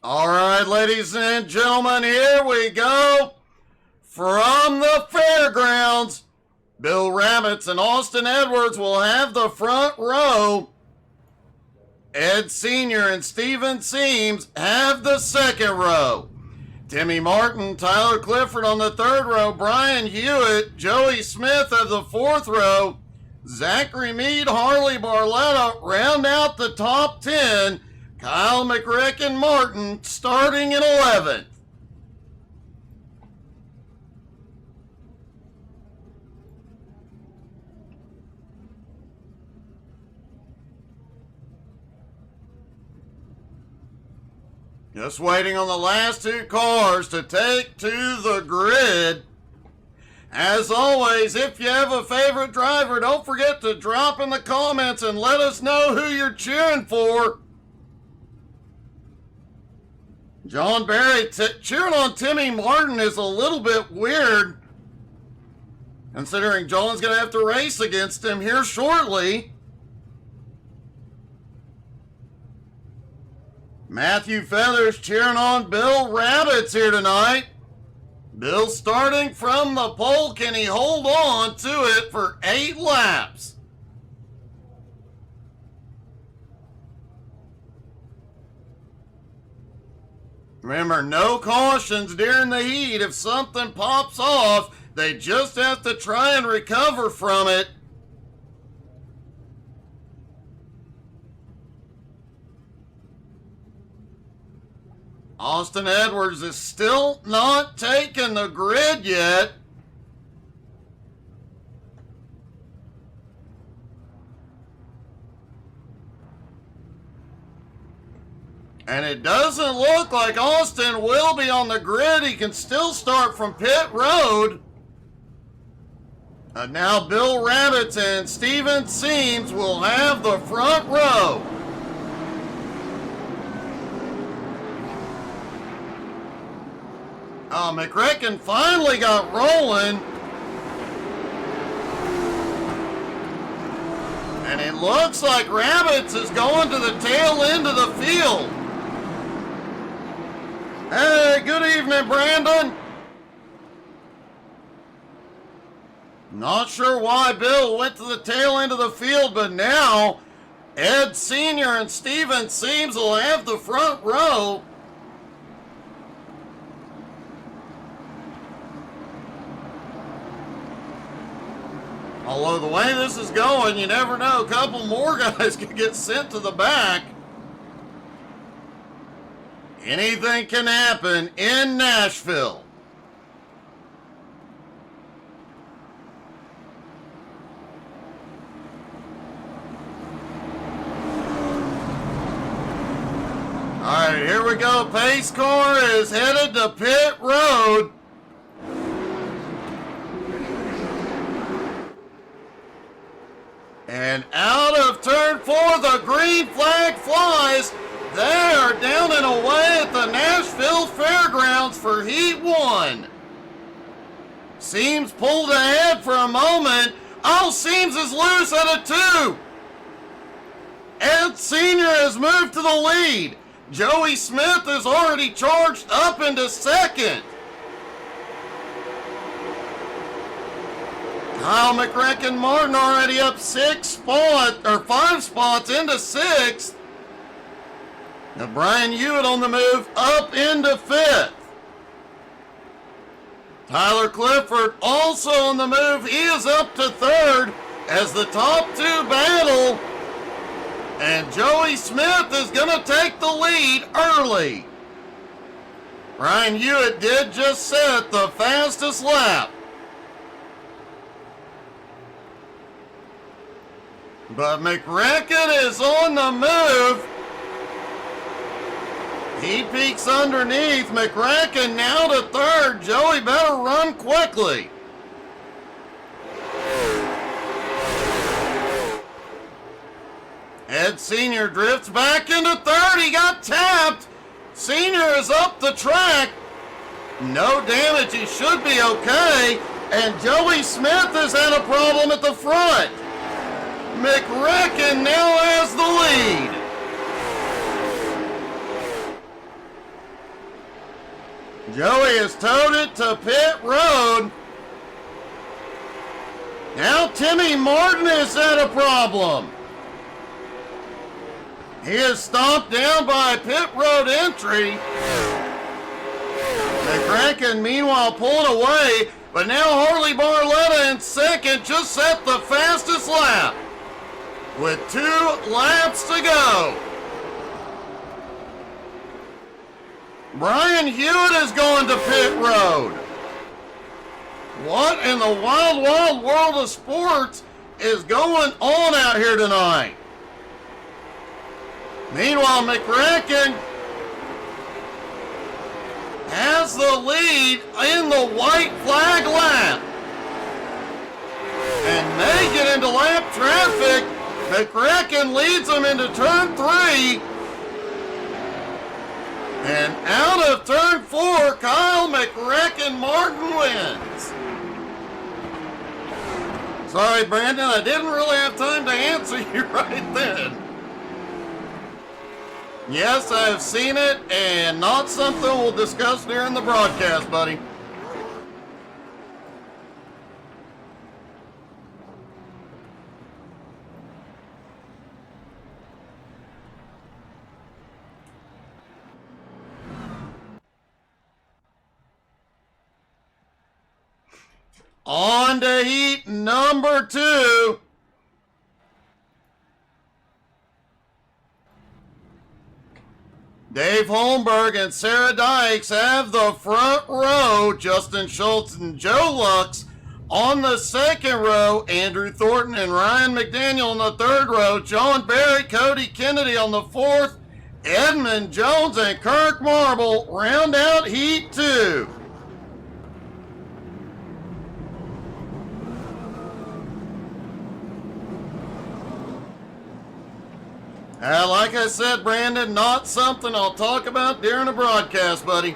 All right, ladies and gentlemen, here we go. From the fairgrounds, Bill Rabbits and Austin Edwards will have the front row. Ed Sr. and Steven Seams have the second row. Timmy Martin, Tyler Clifford on the third row. Brian Hewitt, Joey Smith of the fourth row. Zachary Meade, Harley Barletta round out the top 10. Kyle McRicken Martin starting in 11th. Just waiting on the last two cars to take to the grid. As always, if you have a favorite driver, don't forget to drop in the comments and let us know who you're cheering for. John Barry cheering on Timmy Martin is a little bit weird, considering John's going to have to race against him here shortly. Matthew Feathers cheering on Bill Rabbits here tonight. Bill starting from the pole. Can he hold on to it for 8 laps? Remember, no cautions during the heat. If something pops off, they just have to try and recover from it. Austin Edwards is still not taking the grid yet. And it doesn't look like Austin will be on the grid. He can still start from pit road. And now Bill Rabbits and Steven Seams will have the front row. Oh, McRicken finally got rolling. And it looks like Rabbits is going to the tail end of the field. Hey, good evening, Brandon. Not sure why Bill went to the tail end of the field, but now Ed Sr. and Steven Seams will have the front row. Although the way this is going, you never know. A couple more guys could get sent to the back. Anything can happen in Nashville. All right, here we go. Pace car is headed to pit road. And out of turn 4, the green flag flies. They are down and away at the Nashville Fairgrounds for Heat 1. Seams pulled ahead for a moment. Oh, Seams is loose at a 2. Ed Sr. has moved to the lead. Joey Smith is already charged up into second. Kyle McRicken Martin already up 5 spots into 6th. Now Brian Hewitt on the move up into 5th. Tyler Clifford also on the move. He is up to 3rd as the top 2 battle. And Joey Smith is going to take the lead early. Brian Hewitt did just set the fastest lap. But McRicken is on the move. He peeks underneath. McRicken now to 3rd. Joey better run quickly. Ed Sr. drifts back into 3rd. He got tapped. Sr. is up the track. No damage. He should be okay. And Joey Smith has had a problem at the front. McRicken now has the lead. he has towed it to pit road. Now Timmy Martin has had a problem. He is stomped down by pit road entry. McCracken, meanwhile, pulling away, but now Harley Barletta in second just set the fastest lap with 2 laps to go. Brian Hewitt is going to pit road. What in the wild, wild world of sports is going on out here tonight? Meanwhile, McCracken has the lead in the white flag lap and may get into lap traffic. McCracken leads them into turn 3. And out of turn 4, Kyle McCracken Martin wins. Sorry, Brandon, I didn't really have time to answer you right then. Yes, I've seen it, and not something we'll discuss during the broadcast, buddy. On to heat number 2. Dave Holmberg and Sarah Dykes have the front row. Justin Schultz and Joe Lux on the second row. Andrew Thornton and Ryan McDaniel on the third row. John Barry, Cody Kennedy on the fourth. Edmund Jones and Kirk Marble round out heat 2. Like I said, Brandon, not something I'll talk about during a broadcast, buddy.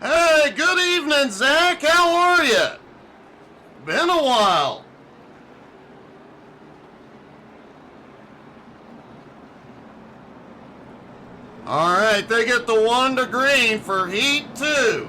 Hey, good evening, Zach. How are you? Been a while. All right, they get the 1 to green for heat 2.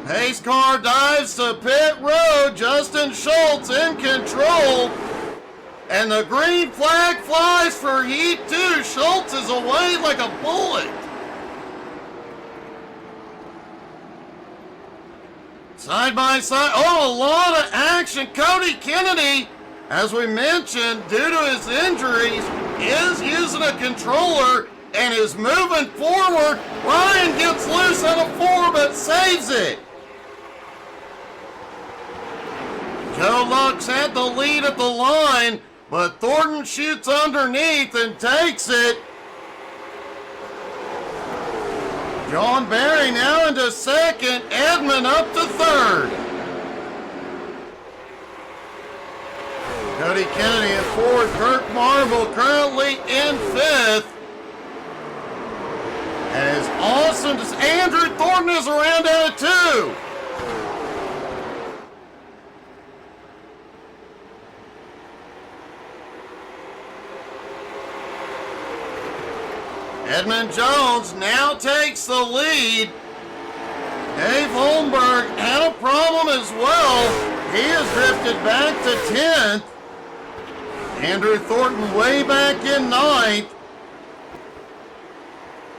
Pace car dives to pit road. Justin Schultz in control. And the green flag flies for heat 2. Schultz is away like a bullet. Side by side. Oh, a lot of action. Cody Kennedy, as we mentioned, due to his injuries, is using a controller and is moving forward. Ryan gets loose out of 4 but saves it. Joe Lux had the lead at the line, but Thornton shoots underneath and takes it. John Barry now into second, Edmund up to third. Cody Kennedy in fourth, Kirk Marble currently in fifth. And it's awesome to see Andrew Thornton is around out of 2. Edmund Jones now takes the lead. Dave Holmberg had a problem as well. He has drifted back to 10th. Andrew Thornton way back in 9th.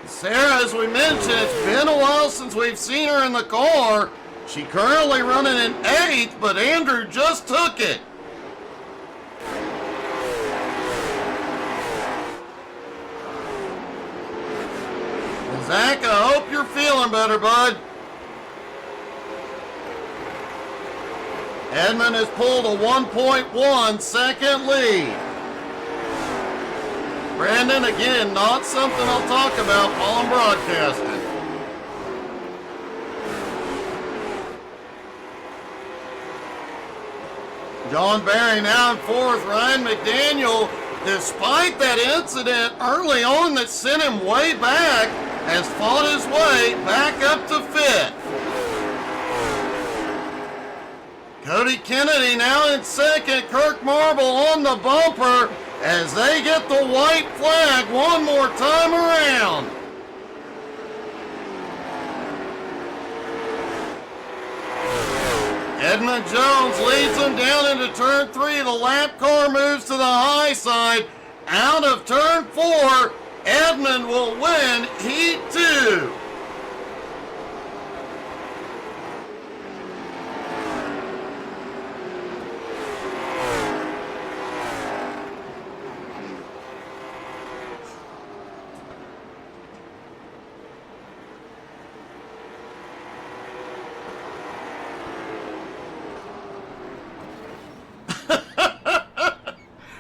Sarah, as we mentioned, it's been a while since we've seen her in the car. She currently running in 8th, but Andrew just took it. Zach, I hope you're feeling better, bud. Edmund has pulled a 1.1 second lead. Brandon, again, not something I'll talk about while I'm broadcasting. John Barry now in fourth. Ryan McDaniel, despite that incident early on that sent him way back, has fought his way back up to fifth. Cody Kennedy now in second. Kirk Marble on the bumper as they get the white flag one more time around. Edmund Jones leads them down into turn 3. The lap car moves to the high side. Out of turn 4, Edmund will win Heat 2.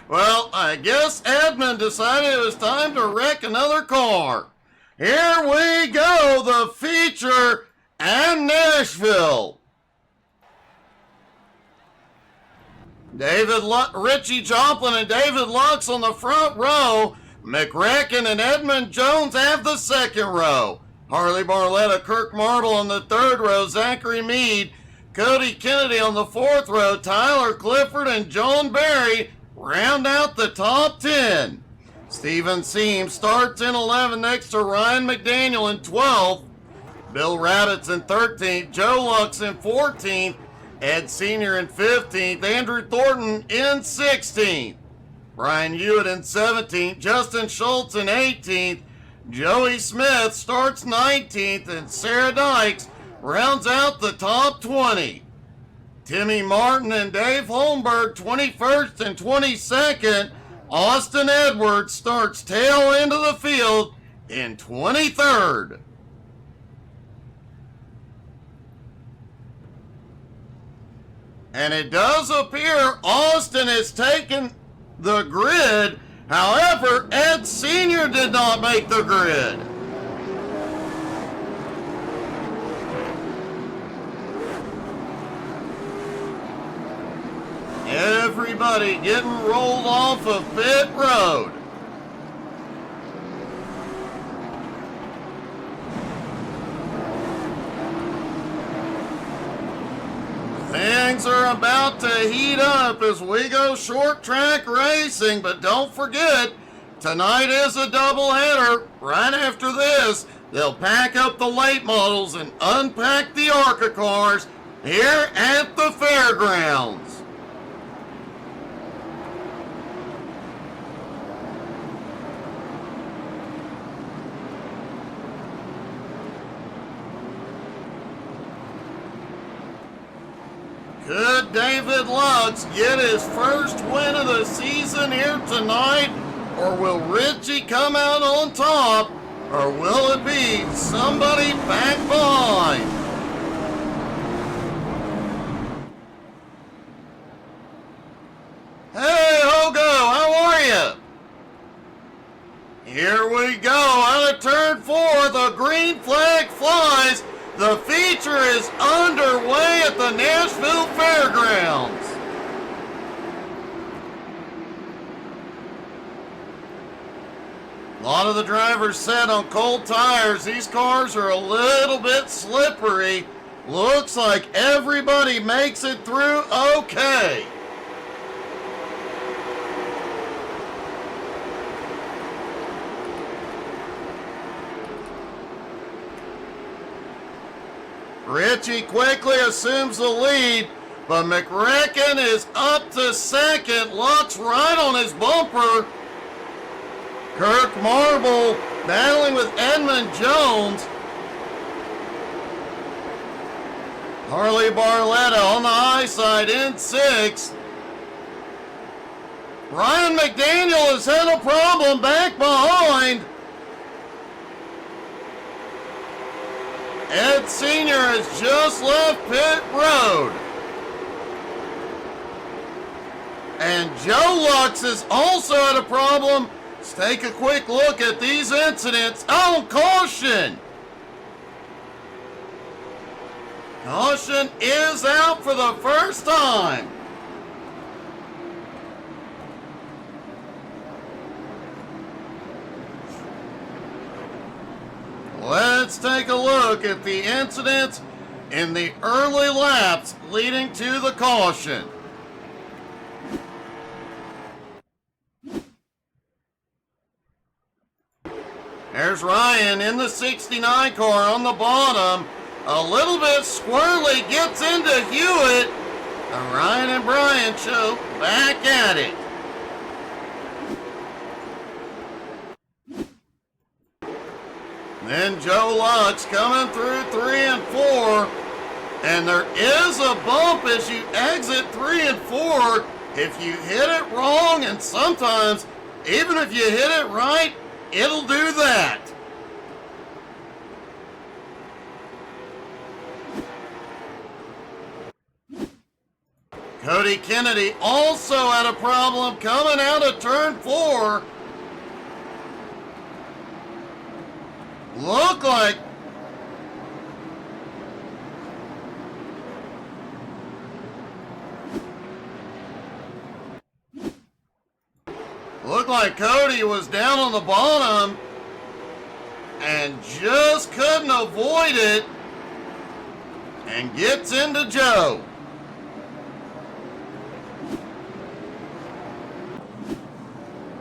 Well, I guess Edmund decided it was time to wreck another car. Here we go, the feature and Nashville. Richie Joplin and David Lux on the front row. McRecken and Edmund Jones have the second row. Harley Barletta, Kirk Marble on the third row. Zachary Meade, Cody Kennedy on the fourth row. Tyler Clifford and John Barry round out the top 10. Steven Seams starts in 11th next to Ryan McDaniel in 12th. Bill Raditz in 13th. Joe Lux in 14th. Ed Sr. in 15th. Andrew Thornton in 16th. Brian Hewitt in 17th. Justin Schultz in 18th. Joey Smith starts 19th. And Sarah Dykes rounds out the top 20. Timmy Martin and Dave Holmberg 21st and 22nd. Austin Edwards starts tail end of the field in 23rd. And it does appear Austin has taken the grid. However, Ed Sr. did not make the grid. Everybody getting rolled off of pit road. Things are about to heat up as we go short track racing, but don't forget, tonight is a doubleheader. Right after this, they'll pack up the late models and unpack the ARCA cars here at the fairgrounds. Could David Lux get his first win of the season here tonight? Or will Richie come out on top? Or will it be somebody back behind? Hey, Hogo, how are you? Here we go, out of turn 4, the green flag flies. The feature is underway at the Nashville Fairgrounds. A lot of the drivers set on cold tires. These cars are a little bit slippery. Looks like everybody makes it through okay. Richie quickly assumes the lead, but McRecken is up to second. Lux right on his bumper. Kirk Marble battling with Edmund Jones. Harley Barletta on the high side in 6th. Ryan McDaniel has had a problem back behind. Ed Sr. has just left pit road. And Joe Lux is also had a problem. Let's take a quick look at these incidents. Oh, caution! Caution is out for the first time. Let's take a look at the incidents in the early laps leading to the caution. There's Ryan in the 69 car on the bottom. A little bit squirrely, gets into Hewitt. And Ryan and Brian show back at it. Then Joe Lux coming through 3 and 4. And there is a bump as you exit 3 and 4. If you hit it wrong, and sometimes even if you hit it right, it'll do that. Cody Kennedy also had a problem coming out of turn 4. Looked like Cody was down on the bottom and just couldn't avoid it and gets into Joe.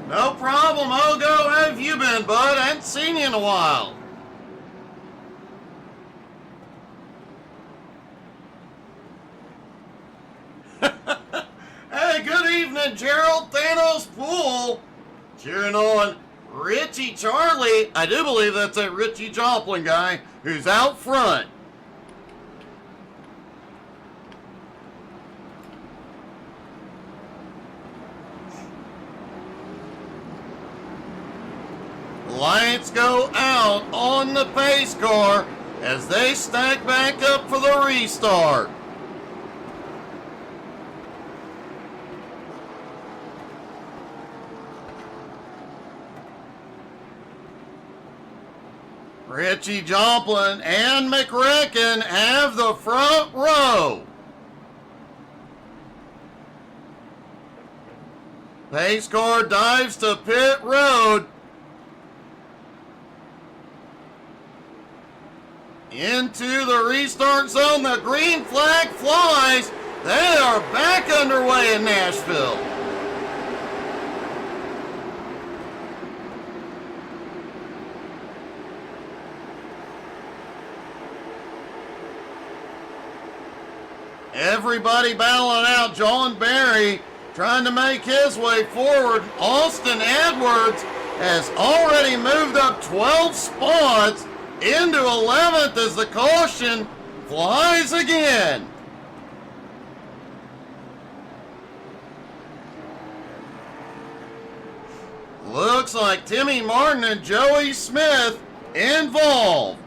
No problem, Ogo. How have you been, bud? I haven't seen you in a while. Hey, good evening, Gerald Thanos Pool. Cheering on Richie Charlie. I do believe that's that Richie Joplin guy who's out front. Lights go out on the pace car as they stack back up for the restart. Richie Joplin and McRacken have the front row. Pace car dives to pit road. Into the restart zone, the green flag flies. They are back underway in Nashville. Everybody battling out. John Barry trying to make his way forward. Austin Edwards has already moved up 12 spots into 11th as the caution flies again. Looks like Timmy Martin and Joey Smith involved.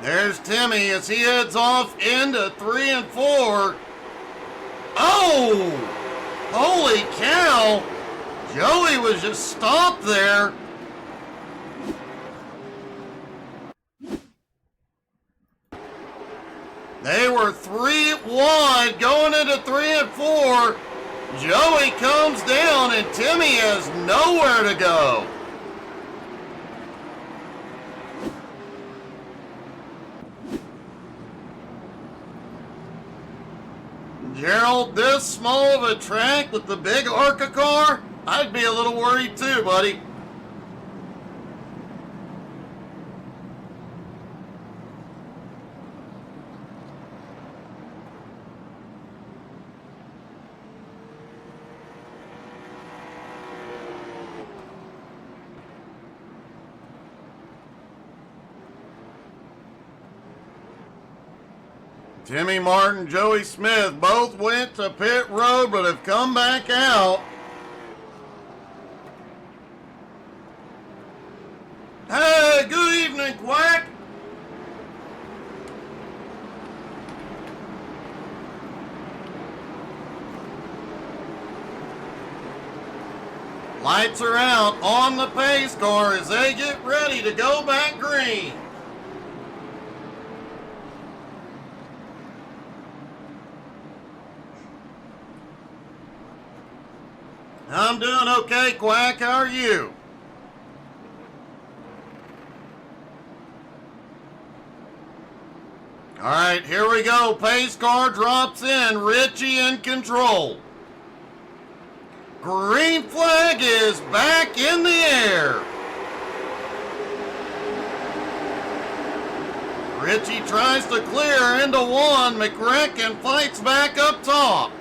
There's Timmy as he heads off into 3 and 4. Oh! Holy cow! Joey was just stopped there. They were 3 wide going into 3 and 4. Joey comes down and Timmy has nowhere to go. Gerald, this small of a track with the big ARCA car, I'd be a little worried too, buddy. Timmy Martin, Joey Smith both went to pit road but have come back out. Hey, good evening, Quack. Lights are out on the pace car as they get ready to go back green. I'm doing okay, Quack. How are you? All right, here we go. Pace car drops in. Richie in control. Green flag is back in the air. Richie tries to clear into one. McCracken fights back up top.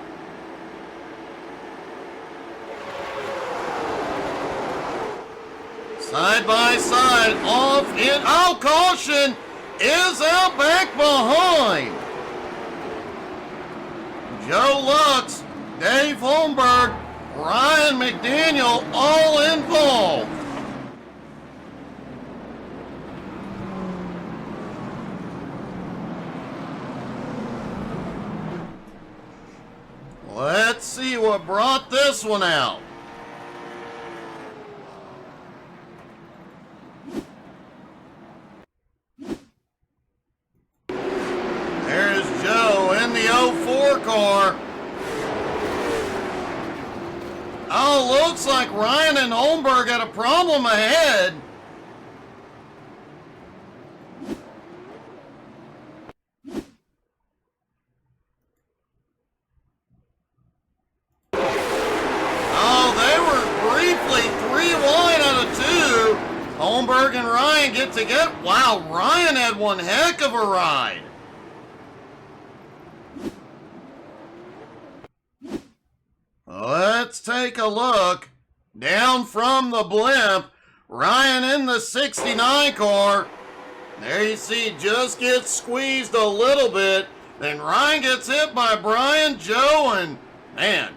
Side by side, off in. Oh, caution is out back behind. Joe Lux, Dave Holmberg, Ryan McDaniel all involved. Let's see what brought this one out. There's Joe in the 04 car. Oh, looks like Ryan and Holmberg had a problem ahead. Oh, they were briefly 3 wide out of 2. Holmberg and Ryan get together. Wow, Ryan had one heck of a ride. Let's take a look. Down from the blimp, Ryan in the 69 car. There you see, just gets squeezed a little bit. Then Ryan gets hit by Brian, Joe, and man.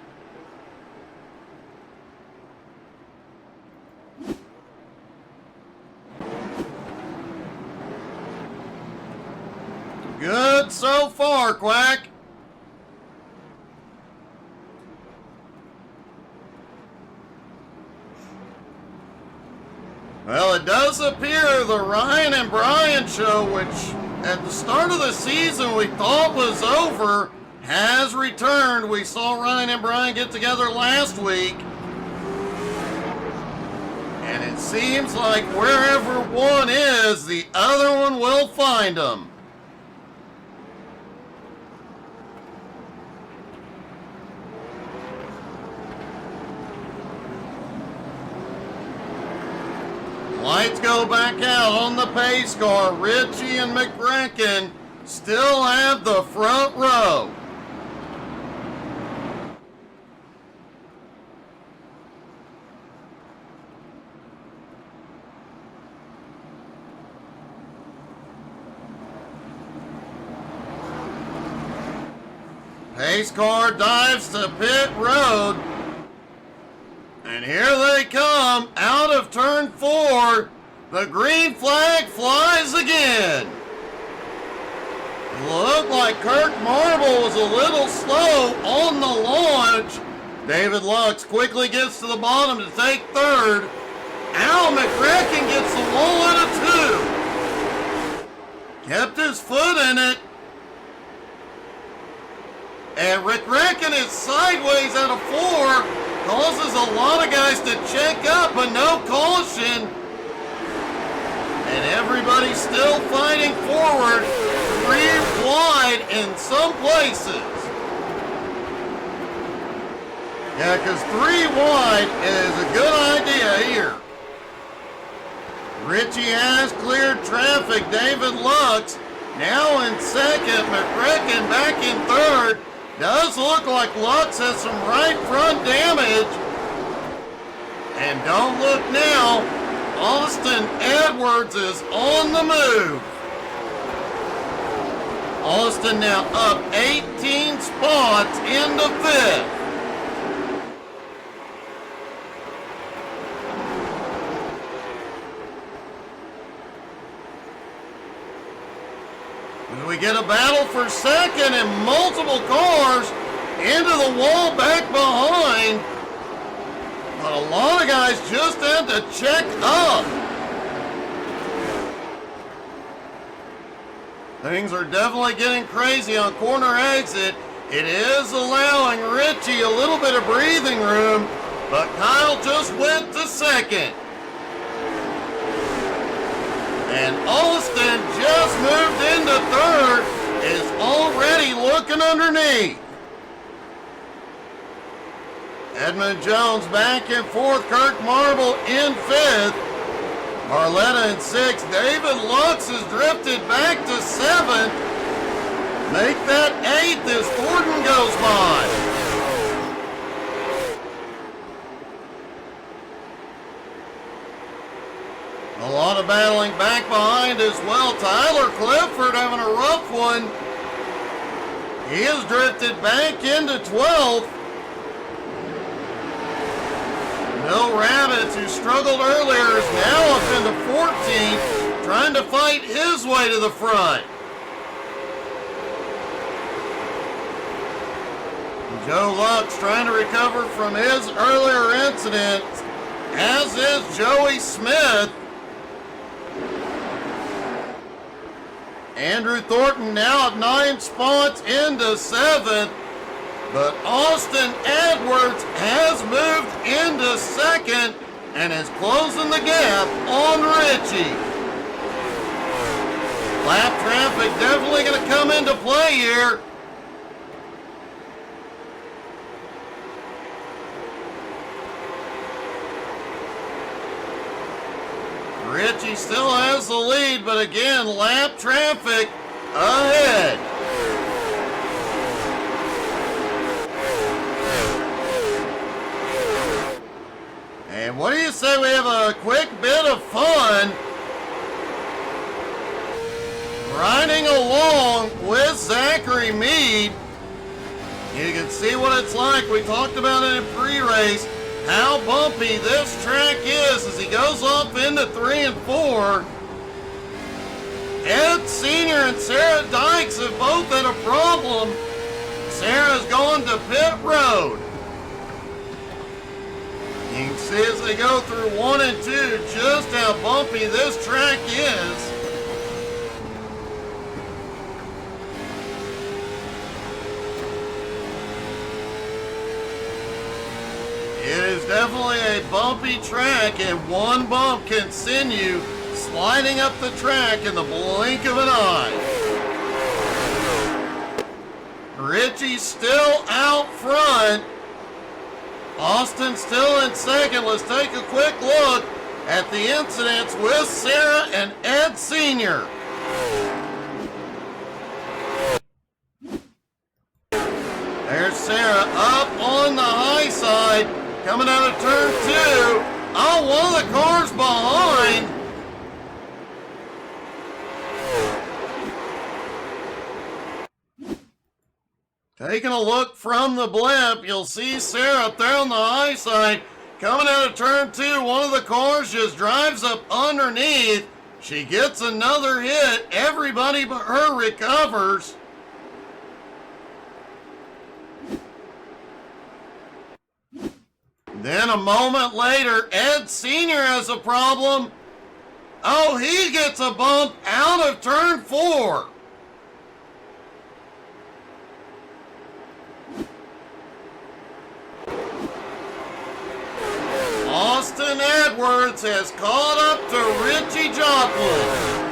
Good so far, Quack. Well, it does appear the Ryan and Brian show, which at the start of the season we thought was over, has returned. We saw Ryan and Brian get together last week. And it seems like wherever one is, the other one will find them. Lights go back out on the pace car. Richie and McCracken still have the front row. Pace car dives to pit road. And here they come out of turn 4. The green flag flies again. Looked like Kirk Marble was a little slow on the launch. David Lux quickly gets to the bottom to take third. Al McCracken gets the wall out of 2. Kept his foot in it. And McCracken is sideways out of 4. Causes a lot of guys to check up, but no caution. And everybody's still fighting forward. 3 wide in some places. Yeah, because 3 wide is a good idea here. Richie has cleared traffic. David Lux now in second. McCracken back in third. Does look like Lux has some right front damage. And don't look now, Austin Edwards is on the move. Austin now up 18 spots into 5th. We get a battle for second and multiple cars into the wall back behind. But a lot of guys just had to check up. Things are definitely getting crazy on corner exit. It is allowing Richie a little bit of breathing room, but Kyle just went to second. And Austin just moved into third, is already looking underneath. Edmund Jones back in fourth, Kirk Marble in fifth. Barletta in sixth. David Lux has drifted back to seventh. Make that eighth as Thornton goes by. A lot of battling back behind as well. Tyler Clifford having a rough one. He has drifted back into 12th. Bill Rabbits, who struggled earlier, is now up into 14th, trying to fight his way to the front. Joe Lux trying to recover from his earlier incident, as is Joey Smith. Andrew Thornton now at 9 spots into 7th. But Austin Edwards has moved into second and is closing the gap on Richie. Lap traffic definitely going to come into play here. Richie still has the lead, but again, lap traffic ahead. And what do you say we have a quick bit of fun riding along with Zachary Meade? You can see what it's like. We talked about it in pre-race, how bumpy this track is as he goes off into 3 and 4. Ed Sr. and Sarah Dykes have both had a problem. Sarah's gone to pit road. You can see as they go through 1 and 2 just how bumpy this track is. It is definitely a bumpy track, and one bump can send you sliding up the track in the blink of an eye. Richie's still out front. Austin still in second. Let's take a quick look at the incidents with Sarah and Ed Sr. There's Sarah up on the high side, coming out of turn 2. Oh, one of the cars behind. Taking a look from the blimp, you'll see Sarah up there on the high side. Coming out of turn 2, one of the cars just drives up underneath. She gets another hit. Everybody but her recovers. Then a moment later, Ed Sr. has a problem. Oh, he gets a bump out of turn 4. Austin Edwards has caught up to Richie Joplin.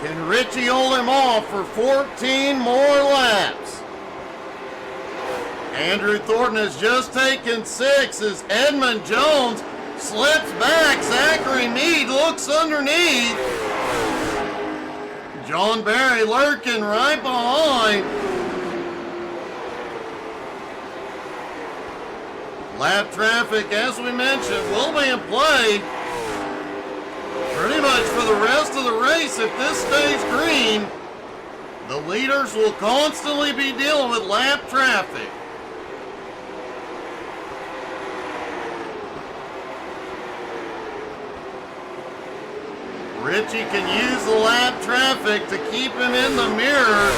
Can Richie hold him off for 14 more laps? Andrew Thornton has just taken 6 as Edmund Jones slips back. Zachary Meade looks underneath. John Barry lurking right behind. Lap traffic, as we mentioned, will be in play pretty much for the rest of the race. If this stays green, the leaders will constantly be dealing with lap traffic. Richie can use the lap traffic to keep him in the mirror,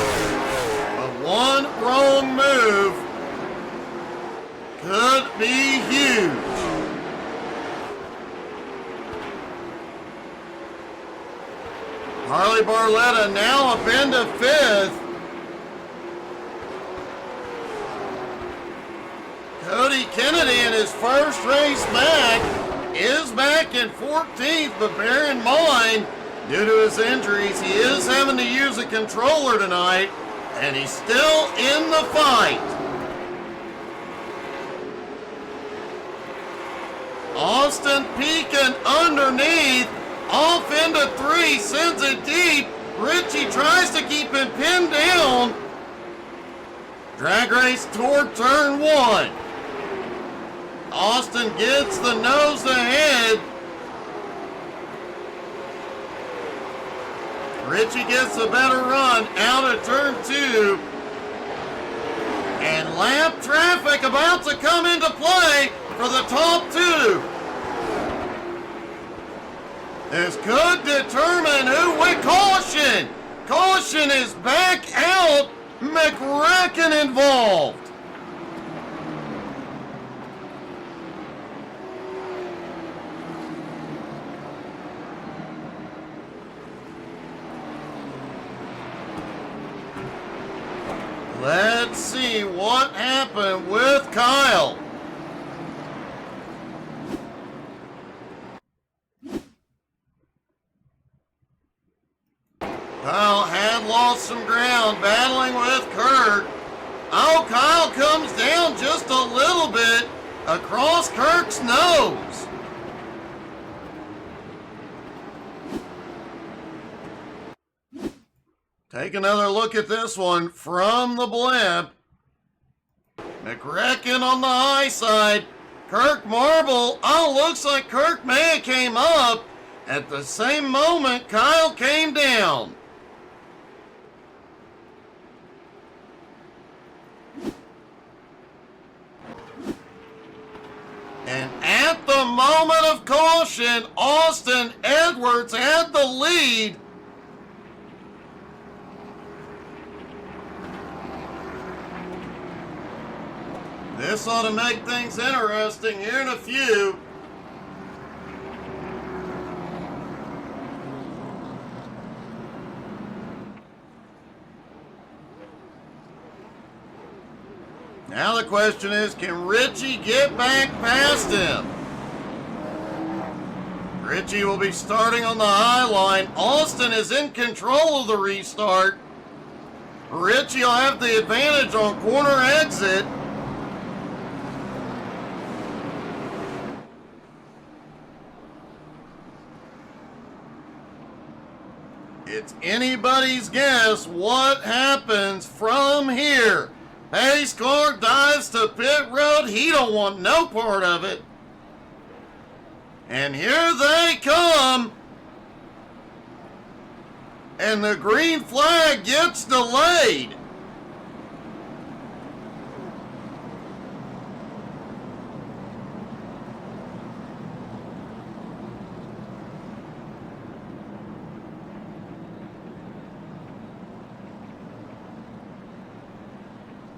but one wrong move could be huge. Harley Barletta now up into 5th. Cody Kennedy in his first race back is back in 14th, but bear in mind, due to his injuries, he is having to use a controller tonight, and he's still in the fight. Austin peeking underneath, off into 3, sends it deep. Richie tries to keep him pinned down. Drag race toward turn 1. Austin gets the nose ahead. Richie gets a better run out of turn 2. And lap traffic about to come into play for the top 2. This could determine who with caution. Caution is back out. McRacken involved. Let's see what happened with Kyle. Kyle had lost some ground battling with Kirk. Oh, Kyle comes down just a little bit across Kirk's nose. Take another look at this one from the blimp. McRacken on the high side. Kirk Marble. Oh, looks like Kirk may have came up. At the same moment, Kyle came down. And at the moment of caution, Austin Edwards had the lead. This ought to make things interesting here in a few. Now the question is, can Richie get back past him? Richie will be starting on the high line. Austin is in control of the restart. Richie will have the advantage on corner exit. It's anybody's guess what happens from here. Pace car dives to pit road. He don't want no part of it. And here they come. And the green flag gets delayed.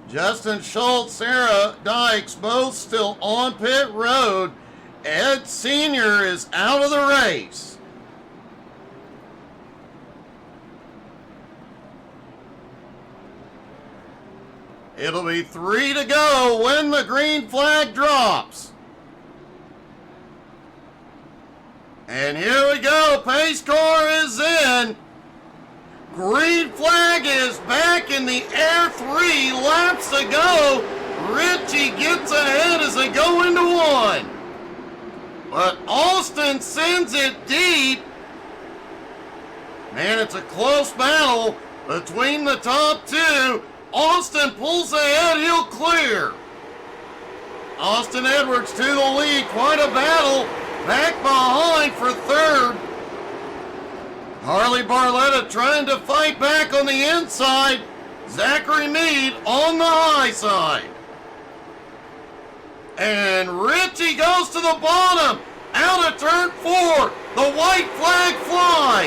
Justin Schultz, Sarah Dykes, both still on pit road. Ed Sr. is out of the race. It'll be 3 to go when the green flag drops. And here we go. Pace car is in. Green flag is back in the air. 3 laps to go. Richie gets ahead as they go into 1. But Austin sends it deep. Man, it's a close battle between the top 2. Austin pulls ahead. He'll clear. Austin Edwards to the lead. Quite a battle. Back behind for 3rd. Harley Barletta trying to fight back on the inside. Zachary Mead on the high side. And Richie goes to the bottom. Out of turn 4. The white flag flies.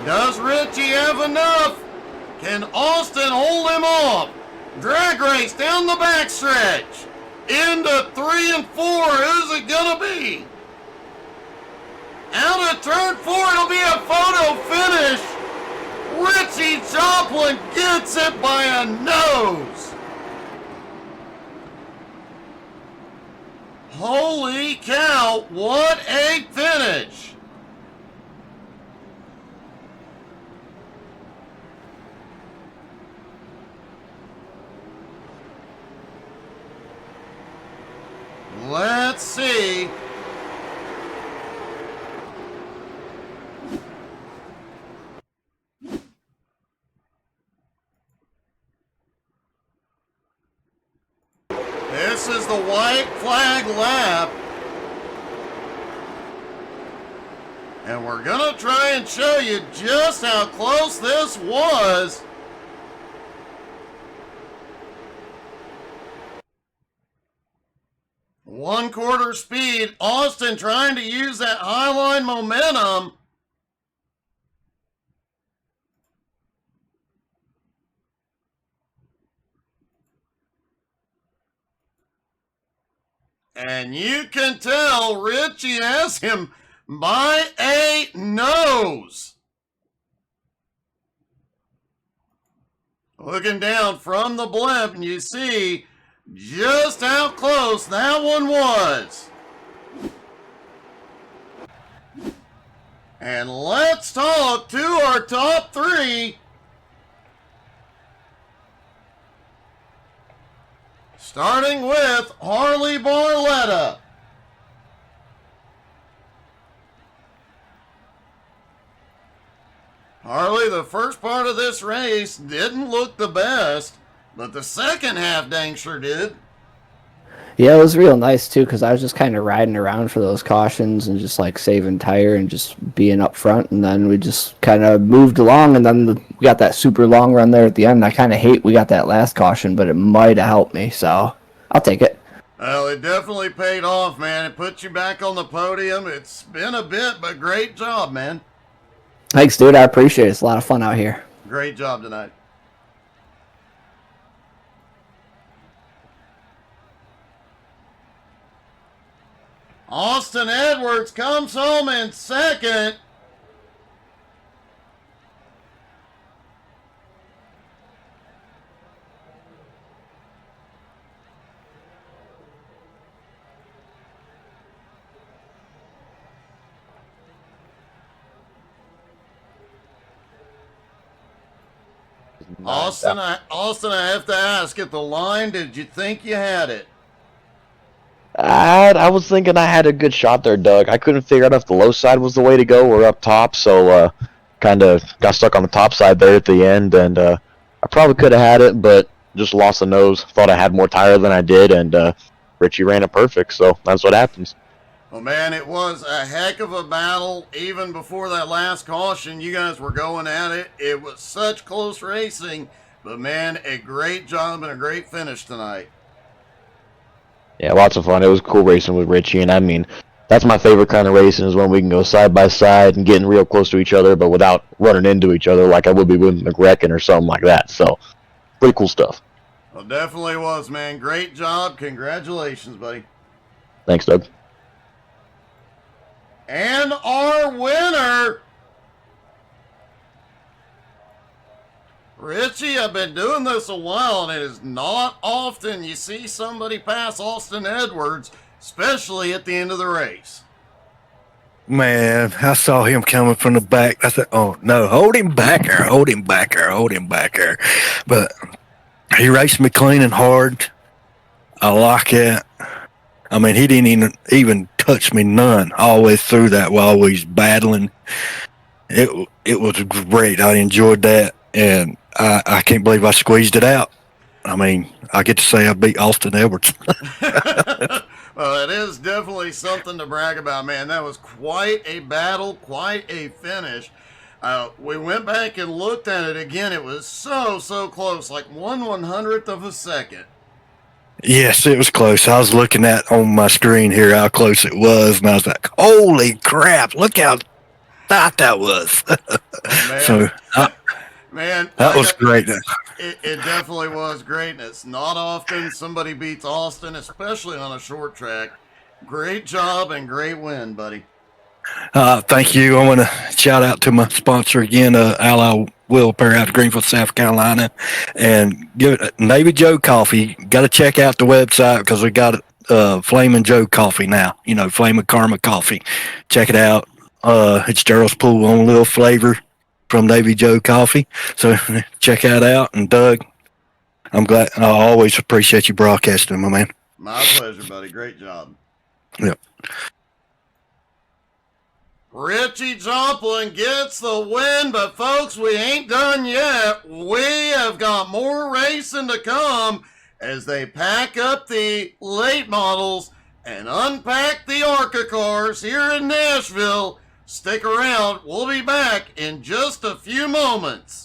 Does Richie have enough? Can Austin hold him off? Drag race down the backstretch. Into 3 and 4. Who's it gonna be? Out of turn 4, it'll be a photo finish. Richie Joplin gets it by a nose. Holy cow, what a finish. Let's see. This is the white flag lap. And we're gonna try and show you just how close this was. One-quarter speed. Austin trying to use that highline momentum. And you can tell Richie has him by a nose. Looking down from the blimp, and you see just how close that one was. And let's talk to our top three. Starting with Harley Barletta. Harley, the first part of this race didn't look the best, but the second half dang sure did. Yeah, it was real nice, too, because I was just kind of riding around for those cautions and just, like, saving tire and just being up front. And then we just kind of moved along, and then we got that super long run there at the end. I kind of hate we got that last caution, but it might have helped me, so I'll take it. Well, it definitely paid off, man. It put you back on the podium. It's been a bit, but great job, man. Thanks, dude. I appreciate it. It's a lot of fun out here. Great job tonight. Austin Edwards comes home in second. Austin, I have to ask, at the line, did you think you had it? I was thinking I had a good shot there, Doug. I couldn't figure out if the low side was the way to go or up top, so kind of got stuck on the top side there at the end, and I probably could have had it, but just lost the nose. Thought I had more tire than I did, and Richie ran it perfect, so that's what happens. Well, man, it was a heck of a battle. Even before that last caution, you guys were going at it. It was such close racing, but, man, a great job and a great finish tonight. Yeah, lots of fun. It was cool racing with Richie, and I mean, that's my favorite kind of racing is when we can go side by side and getting real close to each other, but without running into each other like I would be with McGrecken or something like that. So, pretty cool stuff. Well, definitely was, man. Great job. Congratulations, buddy. Thanks, Doug. And our winner, Richie, I've been doing this a while, and it is not often you see somebody pass Austin Edwards, especially at the end of the race. Man, I saw him coming from the back. I said, oh, no, hold him back there, hold him back there, hold him back there. But he raced me clean and hard. I like it. I mean, he didn't even touch me none all the way through that while we was battling. It was great. I enjoyed that, and I can't believe I squeezed it out. I mean, I get to say I beat Austin Edwards. Well, it is definitely something to brag about, man. That was quite a battle, quite a finish. We went back and looked at it again. It was so close, like 1/100th of a second. Yes, it was close. I was looking at on my screen here how close it was, and I was like, holy crap, look how thought that was. Man, So man, that like was great. it definitely was greatness. Not often somebody beats Austin, especially on a short track. Great job and great win, buddy. Thank you. I want to shout out to my sponsor again, Ally Wilper out of Greenville, South Carolina, and give it Navy Joe Coffee. Got to check out the website because we got Flamin' Joe Coffee now. You know, Flamin' Karma Coffee. Check it out. It's Daryl's Pool on Little Flavor from Navy Joe Coffee. So check that out. And Doug, I'm glad. I always appreciate you broadcasting, my man. My pleasure, buddy. Great job. Yep. Richie Joplin gets the win, but folks, we ain't done yet. We have got more racing to come as they pack up the late models and unpack the ARCA cars here in Nashville. Stick around. We'll be back in just a few moments.